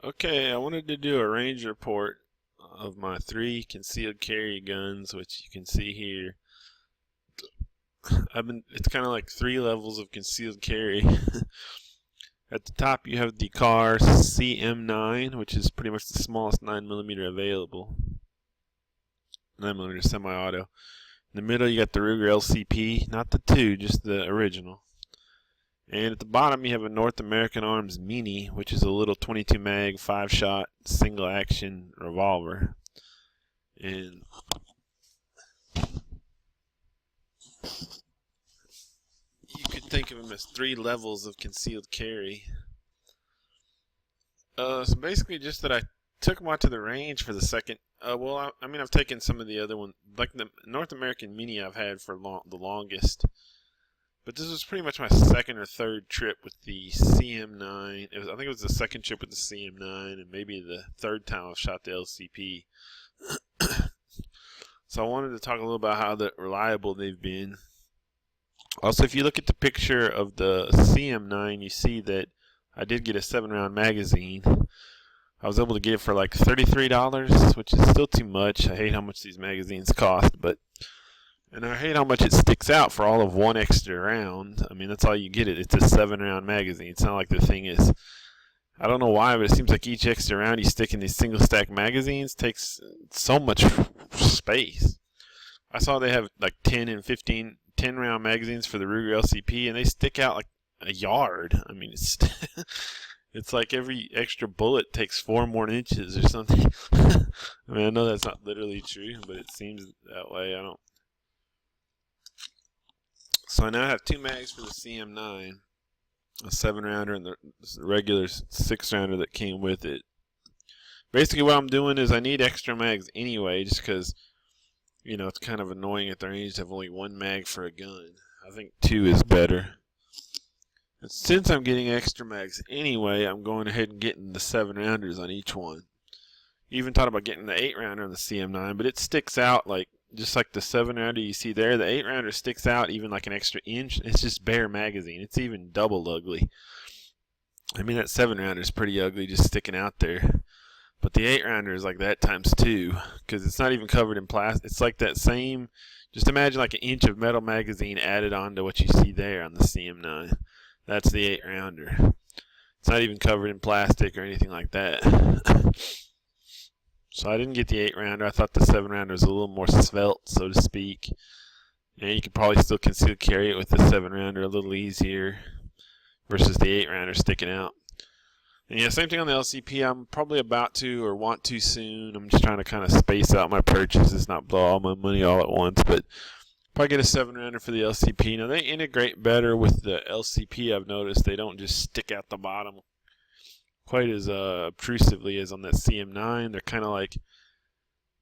Okay, I wanted to do a range report of my 3 concealed carry guns, which you can see here. It's kind of like 3 levels of concealed carry. At the top you have the Kahr CM9, which is pretty much the smallest 9mm available. 9mm semi-auto. In the middle you got the Ruger LCP, not the 2, just the original. And at the bottom you have a North American Arms Mini, which is a little 22 mag 5-shot single action revolver. And you could think of them as 3 levels of concealed carry. So basically just that I took them out to the range for the second. I've taken some of the other one, like the North American Mini I've had for the longest. But this was pretty much my second or third trip with the CM9. I think it was the second trip with the CM9, and maybe the third time I've shot the LCP. So I wanted to talk a little about how reliable they've been. Also, if you look at the picture of the CM9, you see that I did get a 7-round magazine. I was able to get it for like $33, which is still too much. I hate how much these magazines cost, and I hate how much it sticks out for all of 1 extra round. I mean, that's all you get. It's a 7-round magazine. It's not like the thing is, I don't know why, but it seems like each extra round you stick in these single stack magazines takes so much space. I saw they have like 10 and 15 10-round magazines for the Ruger LCP, and they stick out like a yard. I mean, it's like every extra bullet takes 4 more inches or something. I mean, I know that's not literally true, but it seems that way. So I now have 2 mags for the CM9, a 7-rounder and the regular 6-rounder that came with it. Basically what I'm doing is I need extra mags anyway, just because, you know, it's kind of annoying at the range to have only 1 mag for a gun. I think 2 is better. And since I'm getting extra mags anyway, I'm going ahead and getting the 7-rounders on each one. Even thought about getting the 8-rounder on the CM9, but it sticks out like, just like the 7-rounder you see there. The 8-rounder sticks out even like an extra inch. It's just bare magazine. It's even double ugly. I mean, that 7-rounder is pretty ugly just sticking out there. But the 8-rounder is like that times 2, because it's not even covered in plastic. It's like that same, just imagine like an inch of metal magazine added on to what you see there on the CM9. That's the 8-rounder. It's not even covered in plastic or anything like that. So I didn't get the 8-rounder. I thought the 7-rounder was a little more svelte, so to speak. And you could probably still conceal carry it with the 7-rounder a little easier versus the 8-rounder sticking out. And yeah, same thing on the LCP. I'm probably about to or want to soon. I'm just trying to kind of space out my purchases, not blow all my money all at once. But probably get a 7-rounder for the LCP. Now, they integrate better with the LCP, I've noticed. They don't just stick out the bottom quite as obtrusively as on that CM9. They're kind of like,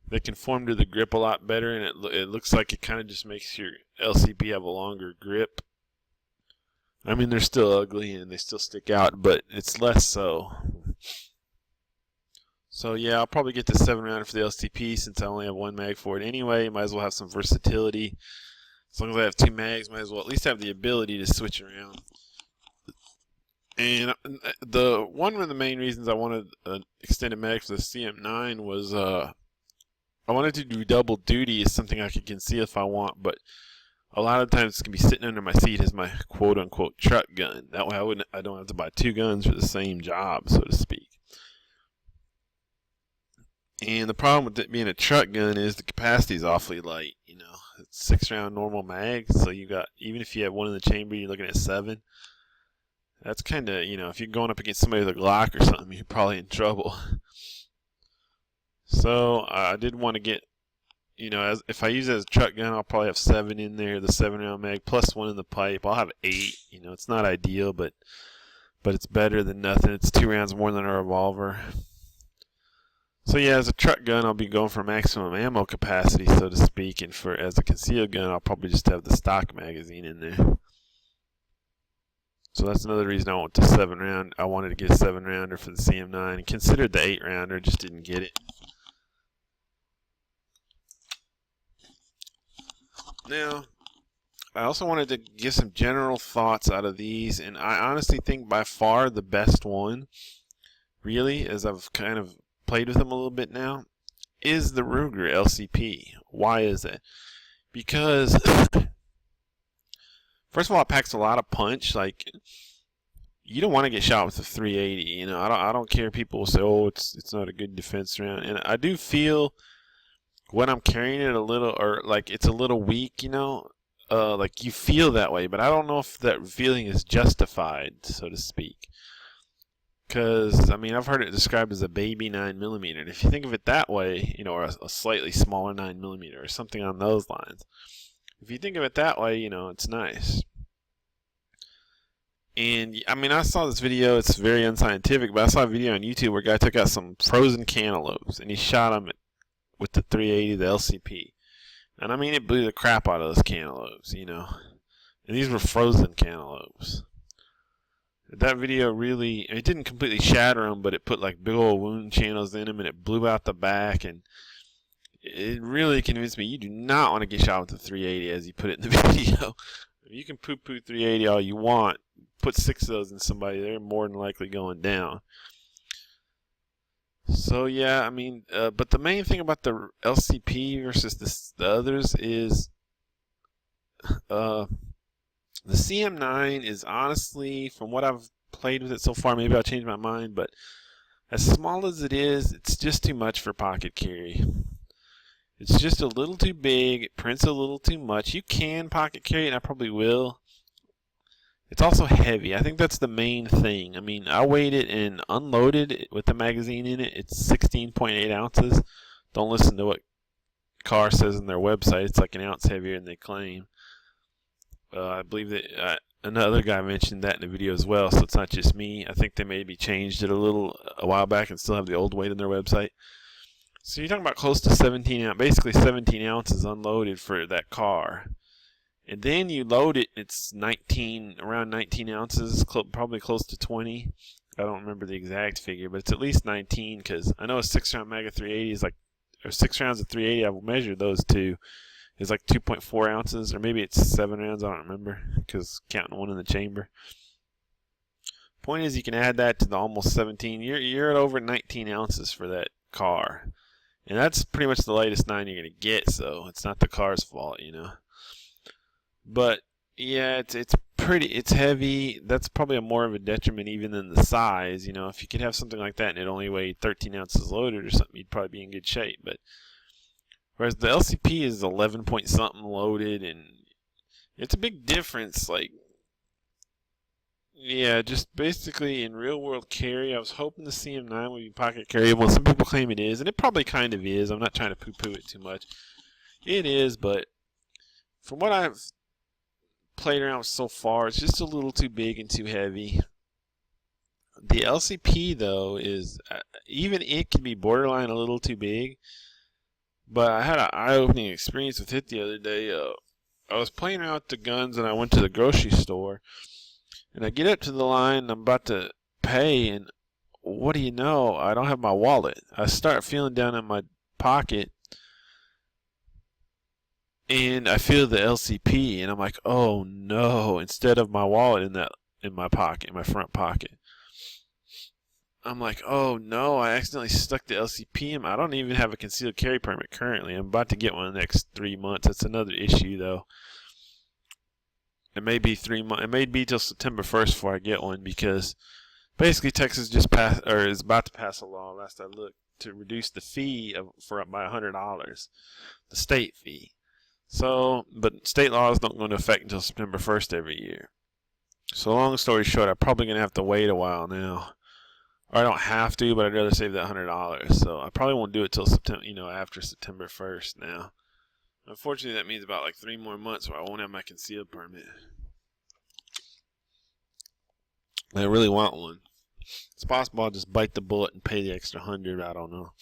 they conform to the grip a lot better, and it looks like it kind of just makes your LCP have a longer grip. I mean, they're still ugly and they still stick out, but it's less so. So yeah, I'll probably get the 7-rounder for the LCP since I only have 1 mag for it anyway. Might as well have some versatility. As long as I have 2 mags, might as well at least have the ability to switch around. And one of the main reasons I wanted an extended mag for the CM9 was I wanted to do double duty as something I could conceal if I want, but a lot of times it's going to be sitting under my seat as my quote-unquote truck gun. That way I don't have to buy 2 guns for the same job, so to speak. And the problem with it being a truck gun is the capacity is awfully light. You know, it's 6-round normal mag, so you got, even if you have 1 in the chamber, you're looking at 7. That's kind of, you know, if you're going up against somebody with a Glock or something, you're probably in trouble. So I did want to get, you know, if I use it as a truck gun, I'll probably have 7 in there, the 7-round mag, plus 1 in the pipe. I'll have 8. You know, it's not ideal, but it's better than nothing. It's 2 rounds more than a revolver. So yeah, as a truck gun, I'll be going for maximum ammo capacity, so to speak, and as a concealed gun, I'll probably just have the stock magazine in there. So that's another reason I want the 7-round. I wanted to get a 7-rounder for the CM9 and considered the 8-rounder, just didn't get it. Now, I also wanted to get some general thoughts out of these, and I honestly think by far the best one really, as I've kind of played with them a little bit now, is the Ruger LCP. Why is that? Because first of all, it packs a lot of punch. Like, you don't want to get shot with a 380. You know, I don't care. People will say, "Oh, it's not a good defense round," and I do feel when I'm carrying it a little, or like it's a little weak. You know, like you feel that way, but I don't know if that feeling is justified, so to speak. Because I mean, I've heard it described as a baby 9mm, and if you think of it that way, you know, or a slightly smaller 9mm, or something on those lines. If you think of it that way, you know, it's nice. And I mean, I saw this video. It's very unscientific, but I saw a video on YouTube where a guy took out some frozen cantaloupes and he shot them with the 380, the LCP. And I mean, it blew the crap out of those cantaloupes, you know. And these were frozen cantaloupes. That video really, it didn't completely shatter them, but it put like big old wound channels in them, and it blew out the back, and it really convinced me you do not want to get shot with the 380, as he put it in the video. You can poo-poo 380 all you want. Put 6 of those in somebody, they're more than likely going down. So yeah, I mean, but the main thing about the LCP versus the others is the CM9 is honestly, from what I've played with it so far, maybe I'll change my mind, but as small as it is, it's just too much for pocket carry. It's just a little too big. It prints a little too much. You can pocket carry it, and I probably will. It's also heavy. I think that's the main thing. I mean, I weighed it and unloaded it with the magazine in it. It's 16.8 ounces. Don't listen to what Kahr says in their website. It's like an ounce heavier than they claim. I believe that another guy mentioned that in the video as well, so it's not just me. I think they maybe changed it a while back and still have the old weight on their website. So you're talking about close to 17 ounces, basically 17 ounces unloaded for that car. And then you load it, it's around 19 ounces, probably close to 20. I don't remember the exact figure, but it's at least 19, because I know a 6-round Mega 380 is like, or 6 rounds of 380, I've measured those two, is like 2.4 ounces, or maybe it's 7 rounds, I don't remember, because counting one in the chamber. Point is, you can add that to the almost 17. You're at over 19 ounces for that car. And that's pretty much the lightest 9 you're going to get, so it's not the car's fault, you know. But yeah, it's heavy. That's probably more of a detriment even than the size, you know. If you could have something like that and it only weighed 13 ounces loaded or something, you'd probably be in good shape. But whereas the LCP is 11 point something loaded, and it's a big difference. Like, yeah, just basically in real world carry, I was hoping the CM9 would be pocket carryable. Some people claim it is, and it probably kind of is. I'm not trying to poo-poo it too much. It is, but from what I've played around with so far, it's just a little too big and too heavy. The LCP, though, is even it can be borderline a little too big. But I had an eye-opening experience with it the other day. I was playing around with the guns, and I went to the grocery store. And I get up to the line, and I'm about to pay, and what do you know? I don't have my wallet. I start feeling down in my pocket, and I feel the LCP, and I'm like, oh no! Instead of my wallet in my pocket, in my front pocket, I'm like, oh no! I accidentally stuck the LCP in. I don't even have a concealed carry permit currently. I'm about to get one in the next 3 months. That's another issue, though. It may be 3 months. It may be till September 1st before I get one, because basically Texas just passed, or is about to pass a law, last I looked, to reduce the fee by $100, the state fee. So, but state laws don't go into effect until September 1st every year. So long story short, I'm probably going to have to wait a while now. Or I don't have to, but I'd rather save that $100. So I probably won't do it till September, after September 1st now. Unfortunately, that means about like 3 more months where I won't have my concealed permit. I really want one. It's possible I'll just bite the bullet and pay the extra $100. I don't know.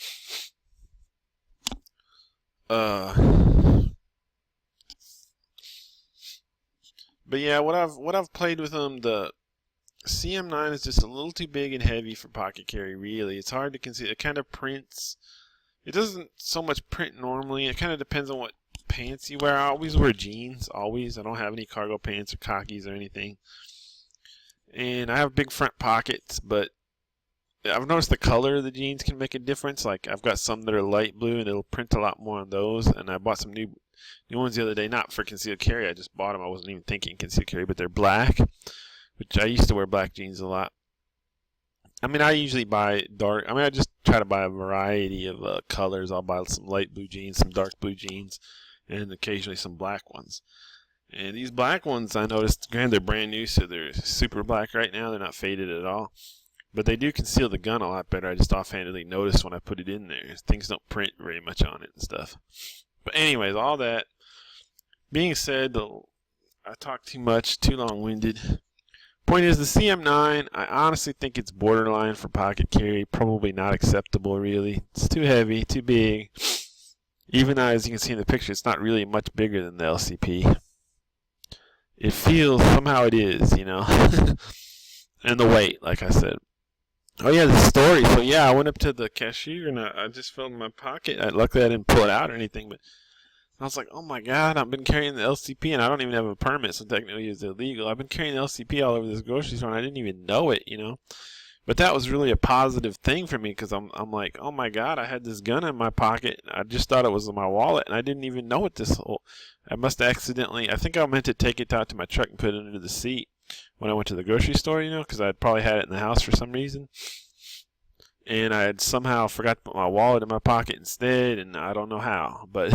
But yeah, what I've played with them, the CM9 is just a little too big and heavy for pocket carry. Really, it's hard to conceal. It kind of prints. It doesn't so much print normally. It kind of depends on what pants you wear. I always wear jeans. Always. I don't have any cargo pants or khakis or anything. And I have big front pockets, but I've noticed the color of the jeans can make a difference. Like I've got some that are light blue and it'll print a lot more on those. And I bought some new ones the other day, not for concealed carry. I just bought them. I wasn't even thinking concealed carry, but they're black, which I used to wear black jeans a lot. I mean, I usually buy dark. I mean, I just try to buy a variety of colors. I'll buy some light blue jeans, some dark blue jeans, and occasionally some black ones. And these black ones, I noticed, granted, they're brand new, so they're super black right now. They're not faded at all. But they do conceal the gun a lot better. I just offhandedly noticed when I put it in there. Things don't print very much on it and stuff. But anyways, all that being said, I talked too much, too long-winded. Point is, the CM9, I honestly think it's borderline for pocket carry. Probably not acceptable, really. It's too heavy, too big. Even though, as you can see in the picture, it's not really much bigger than the LCP. It feels, somehow it is, you know. And the weight, like I said. Oh yeah, the story. So yeah, I went up to the cashier and I just felt in my pocket. Luckily I didn't pull it out or anything, but I was like, oh my god, I've been carrying the LCP and I don't even have a permit, so technically it's illegal. I've been carrying the LCP all over this grocery store and I didn't even know it, you know. But that was really a positive thing for me because I'm like, oh my god, I had this gun in my pocket. I just thought it was in my wallet and I didn't even know it I must have accidentally, I think I meant to take it out to my truck and put it under the seat when I went to the grocery store, you know, because I'd probably had it in the house for some reason. And I had somehow forgot to put my wallet in my pocket instead, and I don't know how. But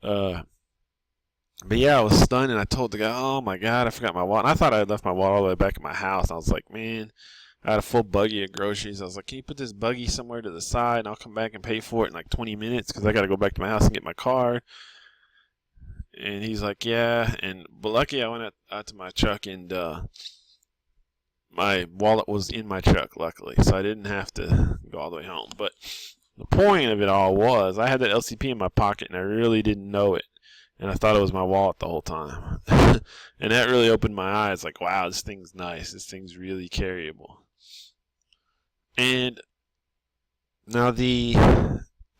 yeah, I was stunned, and I told the guy, oh my god, I forgot my wallet. And I thought I had left my wallet all the way back at my house. I was like, man, I had a full buggy of groceries. I was like, can you put this buggy somewhere to the side, and I'll come back and pay for it in like 20 minutes because I got to go back to my house and get my card. And he's like, yeah. But lucky I went out to my truck and my wallet was in my truck, luckily, so I didn't have to go all the way home. But the point of it all was I had that LCP in my pocket and I really didn't know it. And I thought it was my wallet the whole time. And that really opened my eyes, like, wow, this thing's nice. This thing's really carryable. And now the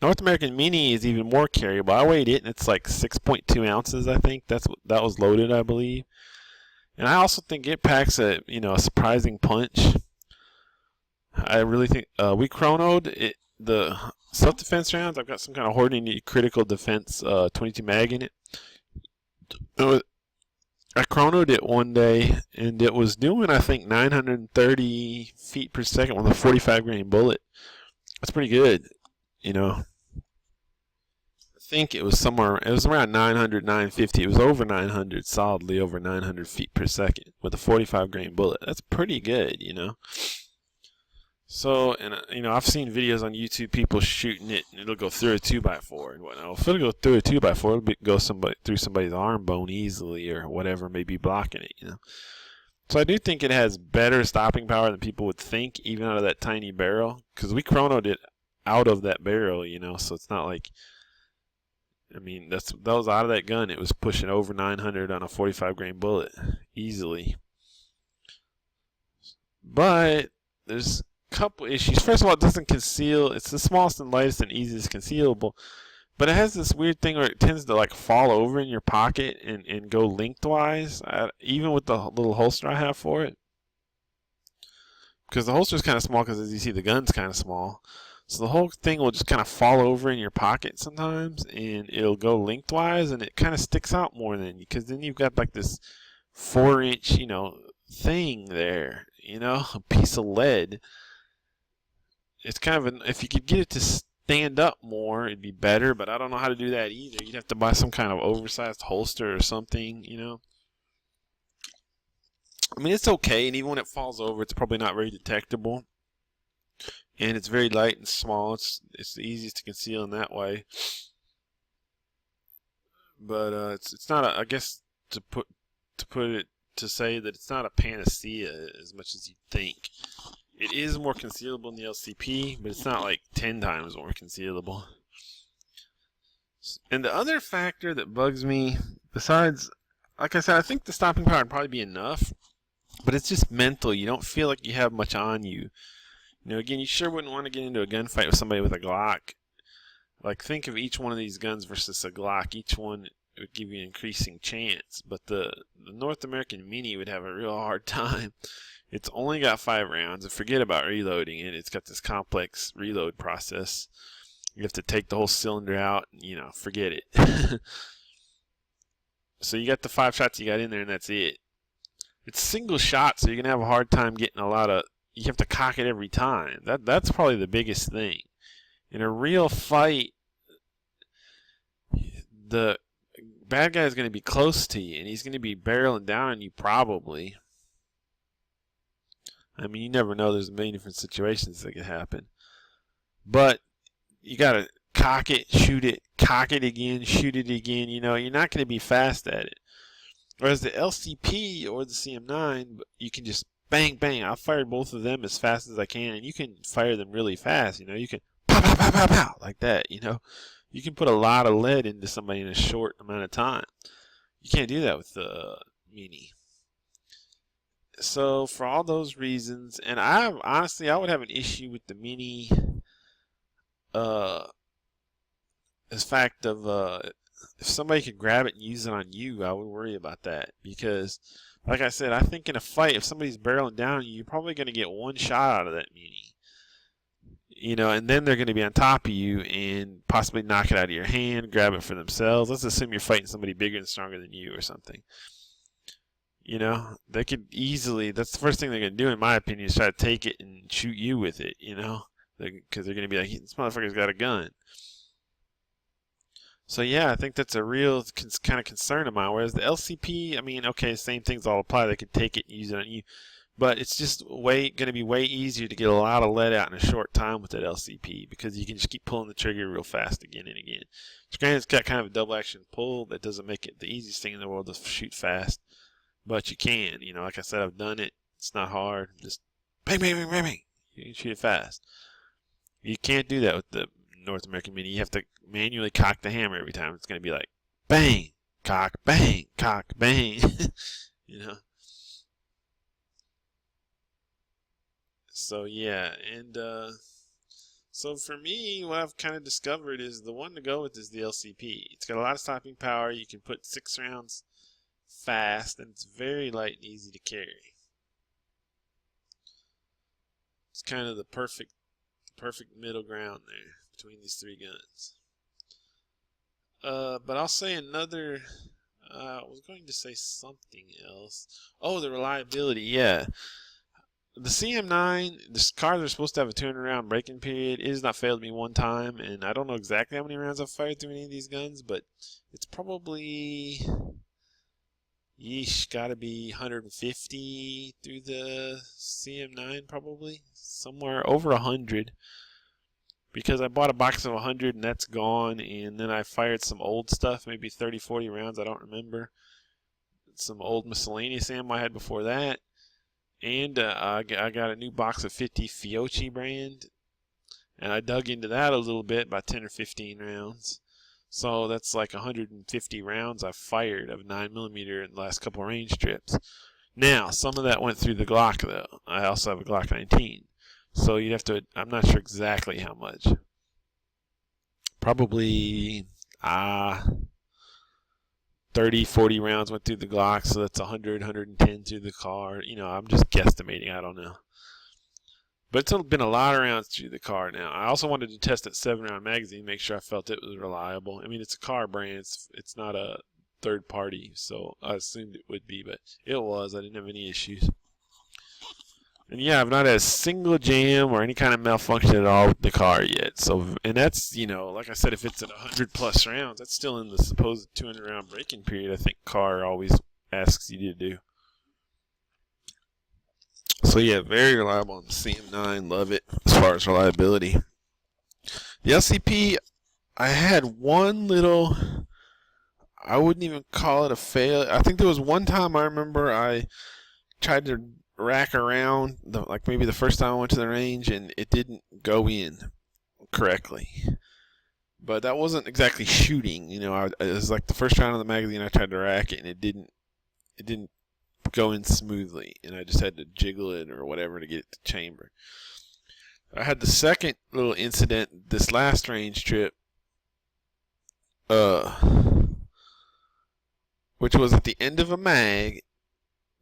North American Mini is even more carryable. I weighed it, and it's like 6.2 ounces, I think. That was loaded, I believe. And I also think it packs a surprising punch. I really think we chronoed it. The self-defense rounds, I've got some kind of Hornady critical defense 22 mag in it. I chronoed it one day, and it was doing, I think, 930 feet per second with a 45 grain bullet. That's pretty good, you know. I think it was around 900, 950. It was over 900, solidly over 900 feet per second with a 45 grain bullet. That's pretty good, you know. So, and you know, I've seen videos on YouTube, people shooting it, and it'll go through a 2x4 and whatnot. Well, if it'll go through a 2x4, it'll go through somebody's arm bone easily, or whatever may be blocking it, you know. So I do think it has better stopping power than people would think, even out of that tiny barrel, because we chronoed it out of that barrel, you know. So it's not like, I mean, that was out of that gun. It was pushing over 900 on a 45 grain bullet easily. But there's couple issues. First of all, it doesn't conceal. It's the smallest and lightest and easiest concealable, but it has this weird thing where it tends to like fall over in your pocket and go lengthwise, even with the little holster I have for it, because the holster is kind of small, because as you see the gun's kind of small, so the whole thing will just kind of fall over in your pocket sometimes, and it'll go lengthwise, and it kind of sticks out more than, because then you've got like this 4-inch, you know, thing there, you know, a piece of lead. It's kind of if you could get it to stand up more, it'd be better, but I don't know how to do that either. You'd have to buy some kind of oversized holster or something, you know. I mean, it's okay, and even when it falls over, it's probably not very detectable. And it's very light and small. It's the easiest to conceal in that way. But it's not I guess to say that it's not a panacea as much as you'd think. It is more concealable than the LCP, but it's not like 10 times more concealable. And the other factor that bugs me, besides, like I said, I think the stopping power would probably be enough, but it's just mental. You don't feel like you have much on you. You know, again, you sure wouldn't want to get into a gunfight with somebody with a Glock. Like, think of each one of these guns versus a Glock. Each one would give you an increasing chance, but the North American Mini would have a real hard time. It's only got 5 rounds, and forget about reloading it. It's got this complex reload process. You have to take the whole cylinder out, and, you know, forget it. So you got the 5 shots you got in there, and that's it. It's single shot, so you're gonna have a hard time getting a lot of. You have to cock it every time. That's probably the biggest thing. In a real fight, the bad guy is going to be close to you, and he's going to be barreling down on you probably. I mean, you never know. There's a million different situations that could happen. But you got to cock it, shoot it, cock it again, shoot it again. You know, you're not going to be fast at it. Whereas the LCP or the CM9, you can just bang, bang. I've fired both of them as fast as I can, and you can fire them really fast. You know, you can pow, pow, pow, pow, pow, like that, you know. You can put a lot of lead into somebody in a short amount of time. You can't do that with the Mini. So for all those reasons, and honestly, I would have an issue with the Mini as fact of if somebody could grab it and use it on you, I would worry about that. Because, like I said, I think in a fight, if somebody's barreling down on you, you're probably going to get one shot out of that Mini. You know, and then they're going to be on top of you and possibly knock it out of your hand, grab it for themselves. Let's assume you're fighting somebody bigger and stronger than you or something. You know, they could easily, that's the first thing they're going to do, in my opinion, is try to take it and shoot you with it, you know, because they're going to be like, this motherfucker's got a gun. So, yeah, I think that's a real kind of concern of mine. Whereas the LCP, I mean, okay, same things all apply. They could take it and use it on you. But it's just going to be way easier to get a lot of lead out in a short time with that LCP, because you can just keep pulling the trigger real fast again and again. Granted, it's got kind of a double action pull that doesn't make it the easiest thing in the world to shoot fast, but you can. You know, like I said, I've done it. It's not hard. Just bang, bang, bang, bang, bang. You can shoot it fast. You can't do that with the North American Mini. You have to manually cock the hammer every time. It's going to be like bang, cock, bang, you know. So yeah, and so for me, what I've kind of discovered is the one to go with is the LCP. It's got a lot of stopping power. You can put 6 rounds fast, and it's very light and easy to carry. It's kind of the perfect middle ground there between these 3 guns. But I'll say another. I was going to say something else. Oh, the reliability. Yeah. The CM9, this car, they're supposed to have a 200 round break-in period. It has not failed me one time, and I don't know exactly how many rounds I've fired through any of these guns, but it's probably, gotta be 150 through the CM9 probably. Somewhere over 100. Because I bought a box of 100 and that's gone, and then I fired some old stuff, maybe 30, 40 rounds, I don't remember. Some old miscellaneous ammo I had before that. And I got a new box of 50 Fiocchi brand, and I dug into that a little bit, about 10 or 15 rounds. So that's like 150 rounds I've fired of 9mm in the last couple of range trips. Now, some of that went through the Glock, though. I also have a Glock 19. So you'd have to, I'm not sure exactly how much. Probably 30, 40 rounds went through the Glock, so that's 100, 110 through the car. You know, I'm just guesstimating, I don't know. But it's been a lot of rounds through the car now. I also wanted to test that 7-round magazine, make sure I felt it was reliable. I mean, it's a car brand, it's not a third party, so I assumed it would be, but it was. I didn't have any issues. And yeah, I've not had a single jam or any kind of malfunction at all with the car yet. So, and that's, you know, like I said, if it's at 100+ rounds, that's still in the supposed 200 round break-in period I think Kahr always asks you to do. So yeah, very reliable on the CM9. Love it as far as reliability. The LCP, I had one little, I wouldn't even call it a fail. I think there was one time I remember I tried to rack around, like maybe the first time I went to the range, and it didn't go in correctly. But that wasn't exactly shooting, you know. It was like the first round of the magazine I tried to rack it, and it didn't go in smoothly, and I just had to jiggle it or whatever to get it to chamber. I had the second little incident this last range trip, which was at the end of a mag.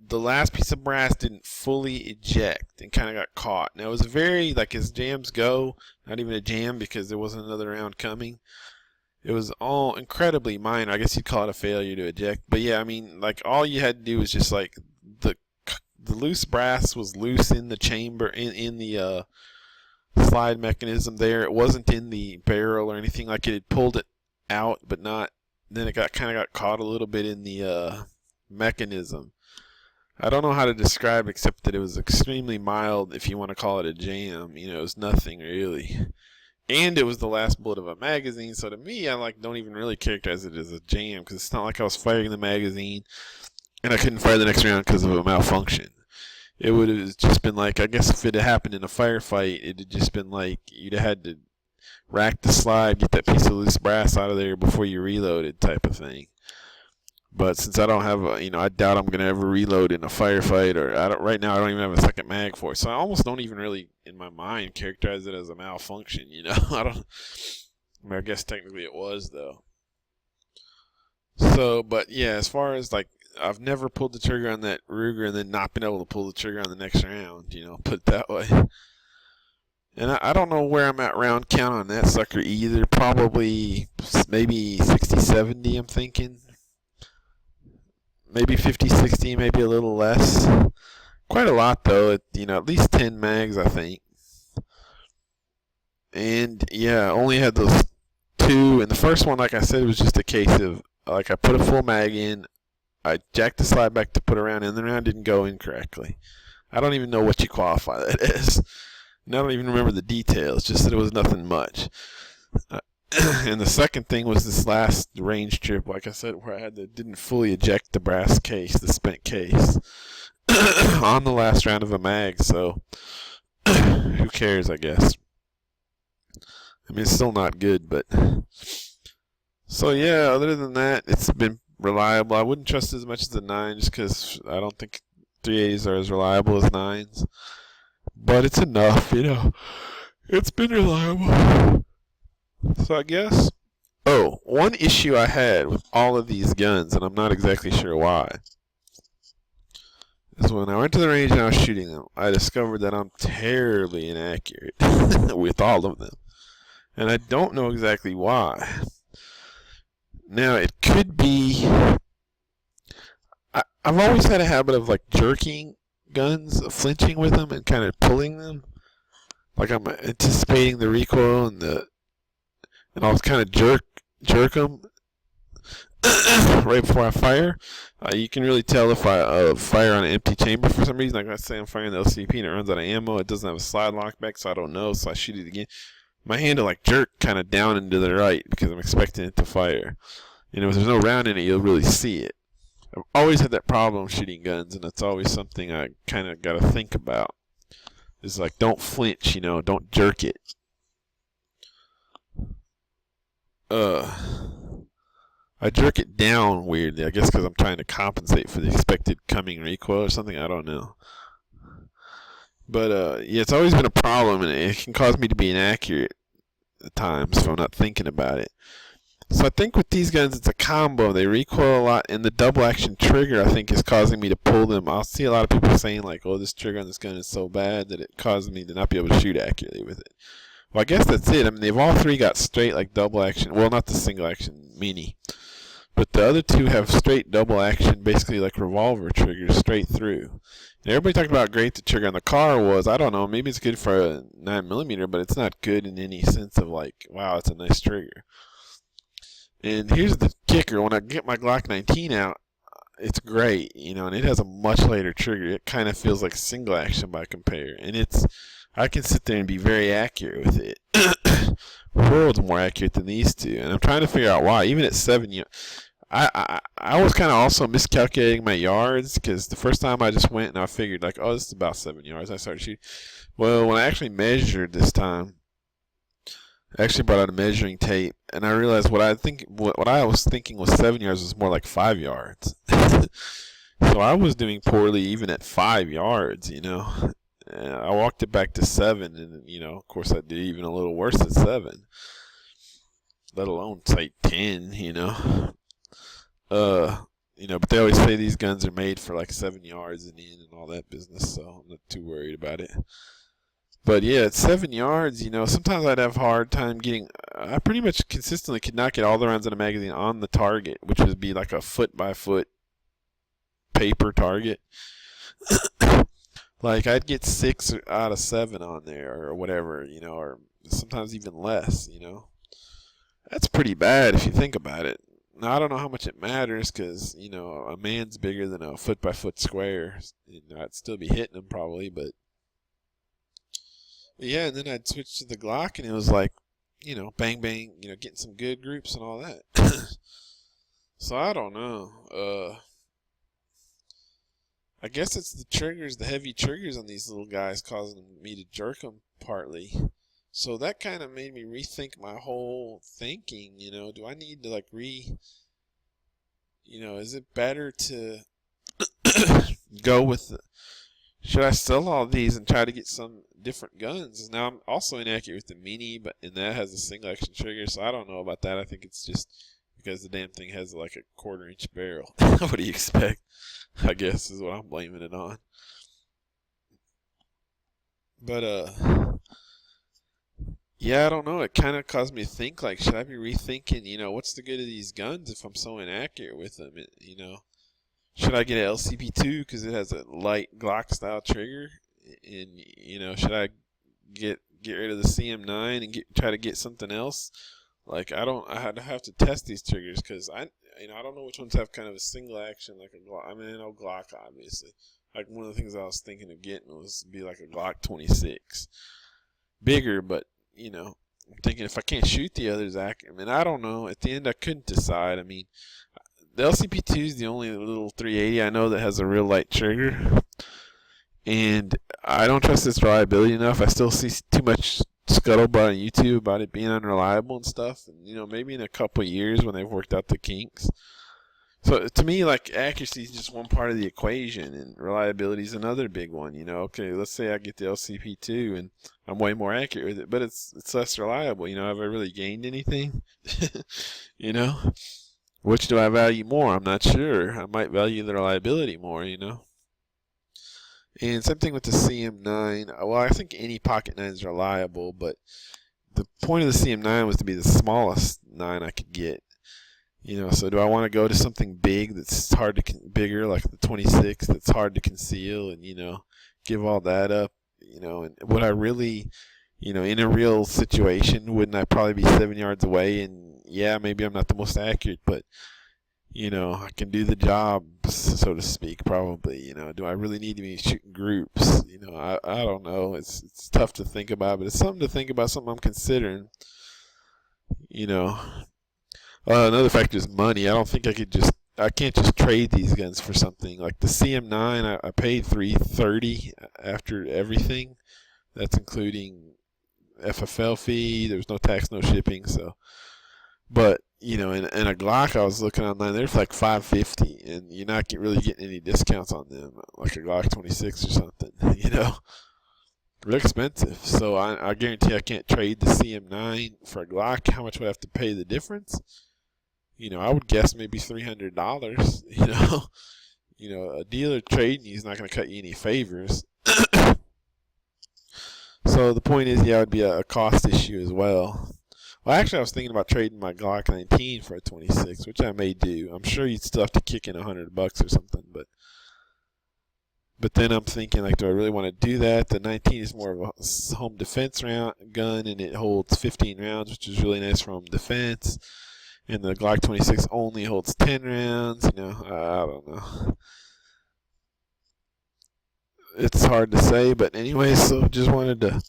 the last piece of brass didn't fully eject and kind of got caught. Now it was very, like as jams go, not even a jam because there wasn't another round coming. It was all incredibly minor. I guess you'd call it a failure to eject. But yeah, I mean, like all you had to do was just like the loose brass was loose in the chamber, in the slide mechanism there. It wasn't in the barrel or anything. Like it had pulled it out, but not. Then it kind of got caught a little bit in the mechanism. I don't know how to describe it except that it was extremely mild, if you want to call it a jam. You know, it was nothing really. And it was the last bullet of a magazine, so to me, I don't even really characterize it as a jam, because it's not like I was firing the magazine and I couldn't fire the next round because of a malfunction. It would have just been like, I guess if it had happened in a firefight, it had just been like you'd have had to rack the slide, get that piece of loose brass out of there before you reloaded, type of thing. But since I don't have I doubt I'm gonna ever reload in a firefight, or right now I don't even have a second mag for it, so I almost don't even really, in my mind, characterize it as a malfunction. I guess technically it was though. So, but yeah, as far as like, I've never pulled the trigger on that Ruger and then not been able to pull the trigger on the next round. Put it that way. And I don't know where I'm at round count on that sucker either. Probably maybe 60, 70. I'm thinking. Maybe 50, 60, maybe a little less. Quite a lot though. At least 10 mags, I think. And yeah, I only had those 2. And the first one, like I said, was just a case of like I put a full mag in, I jacked the slide back to put a round in, the round didn't go in correctly. I don't even know what you qualify that as. And I don't even remember the details. Just that it was nothing much. And the second thing was this last range trip, like I said, where I didn't fully eject the brass case, the spent case, on the last round of a mag. So who cares, I guess. I mean, it's still not good, but so yeah. Other than that, it's been reliable. I wouldn't trust it as much as the 9, just because I don't think 380s are as reliable as 9s. But it's enough, It's been reliable. So I guess. Oh, one issue I had with all of these guns, and I'm not exactly sure why, is when I went to the range and I was shooting them, I discovered that I'm terribly inaccurate with all of them. And I don't know exactly why. Now, it could be... I've always had a habit of like jerking guns, flinching with them and kind of pulling them. Like I'm anticipating the recoil and I'll kind of jerk them right before I fire. You can really tell if I fire on an empty chamber for some reason. Like let's say I'm firing the LCP and it runs out of ammo. It doesn't have a slide lock back, so I don't know. So I shoot it again. My hand will like jerk kind of down and to the right because I'm expecting it to fire. If there's no round in it, you'll really see it. I've always had that problem shooting guns, and it's always something I kind of got to think about. It's like, don't flinch, don't jerk it. I jerk it down weirdly, I guess because I'm trying to compensate for the expected coming recoil or something, I don't know. But yeah, it's always been a problem, and it can cause me to be inaccurate at times if I'm not thinking about it. So I think with these guns, it's a combo. They recoil a lot, and the double action trigger, I think, is causing me to pull them. I'll see a lot of people saying, like, oh, this trigger on this gun is so bad that it causes me to not be able to shoot accurately with it. Well, I guess that's it. I mean, they've all 3 got straight, like, double action. Well, not the single action Mini. But the other 2 have straight double action, basically like revolver triggers, straight through. And everybody talked about how great the trigger on the Kahr was. I don't know. Maybe it's good for a 9mm, but it's not good in any sense of, like, wow, it's a nice trigger. And here's the kicker. When I get my Glock 19 out, it's great, and it has a much later trigger. It kind of feels like single action by compare. And I can sit there and be very accurate with it. Worlds more accurate than these 2. And I'm trying to figure out why. Even at 7, I was kind of also miscalculating my yards, because the first time I just went and I figured, like, oh, this is about 7 yards. I started shooting. Well, when I actually measured this time, I actually brought out a measuring tape, and I realized what I was thinking was 7 yards was more like 5 yards. So I was doing poorly even at 5 yards, I walked it back to 7, and of course I did even a little worse at 7. Let alone say 10, You know, but they always say these guns are made for like 7 yards and in and all that business, so I'm not too worried about it. But yeah, at 7 yards, you know, sometimes I'd have a hard time getting. I pretty much consistently could not get all the rounds in a magazine on the target, which would be like a foot by foot paper target. Like I'd get 6 out of 7 on there, or whatever, you know, or sometimes even less. You know, that's pretty bad if you think about it. Now I don't know how much it matters, because you know a man's bigger than a foot by foot square. You know, I'd still be hitting them probably, but. Yeah, and then I'd switch to the Glock, and it was like, you know, bang, bang, you know, getting some good groups and all that. So I don't know. I guess it's the triggers, the heavy triggers on these little guys causing me to jerk them partly. So that kind of made me rethink my whole thinking, you know. Do I need to, like, you know, is it better to go with should I sell all these and try to get some different guns? Now I'm also inaccurate with the Mini, and that has a single action trigger, so I don't know about that. I think it's just because the damn thing has like a 1/4 inch barrel. What do you expect? I guess is what I'm blaming it on. But yeah, I don't know. It kind of caused me to think, like, should I be rethinking, you know, what's the good of these guns if I'm so inaccurate with them? You know. Should I get an LCP2 because it has a light Glock style trigger? And you know, should I get rid of the CM9 and try to get something else? Like I'd have to test these triggers, because I don't know which ones have kind of a single action like a Glock. I mean, I know Glock obviously. Like one of the things I was thinking of getting was be like a Glock 26, bigger, but you know, I'm thinking if I can't shoot the others, I mean, I don't know. At the end, I couldn't decide. I mean. The LCP2 is the only little 380 I know that has a real light trigger, and I don't trust its reliability enough. I still see too much scuttlebutt on YouTube about it being unreliable and stuff, and you know, maybe in a couple of years when they've worked out the kinks. So to me, like, accuracy is just one part of the equation, and reliability is another big one. You know, okay, let's say I get the LCP2 and I'm way more accurate with it, but it's less reliable. You know, have I really gained anything? You know. Which do I value more? I'm not sure. I might value the reliability more, you know. And same thing with the CM9. Well, I think any pocket 9 is reliable, but the point of the CM9 was to be the smallest 9 I could get. You know, so do I want to go to something big that's hard to bigger, like the 26, that's hard to conceal, and you know, give all that up? You know, and would I really, you know, in a real situation, wouldn't I probably be 7 yards away? And yeah, maybe I'm not the most accurate, but you know, I can do the job, so to speak, probably. You know, do I really need to be shooting groups? You know, I don't know. It's tough to think about, but it's something to think about, something I'm considering. You know, another factor is money. I don't think I can't just trade these guns for something like the CM9. I paid $330 after everything. That's including FFL fee. There's no tax, no shipping, so. But you know, in a Glock, I was looking online, they're for like $550, and you're not really getting any discounts on them, like a Glock 26 or something. You know, they're expensive. So I guarantee I can't trade the CM9 for a Glock. How much would I have to pay the difference? You know, I would guess maybe $300. You know, a dealer trading you is not going to cut you any favors. So the point is, yeah, it would be a cost issue as well. Well, actually, I was thinking about trading my Glock 19 for a 26, which I may do. I'm sure you'd still have to kick in $100 or something, but then I'm thinking, like, do I really want to do that? The 19 is more of a home defense gun, and it holds 15 rounds, which is really nice for home defense. And the Glock 26 only holds 10 rounds. You know, I don't know. It's hard to say, but anyway, so just wanted to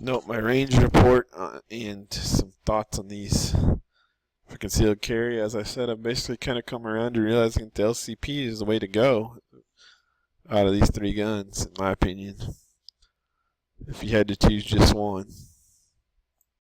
note my range report and some thoughts on these for concealed carry. As I said, I've basically kind of come around to realizing that the LCP is the way to go out of these 3 guns, in my opinion, if you had to choose just one.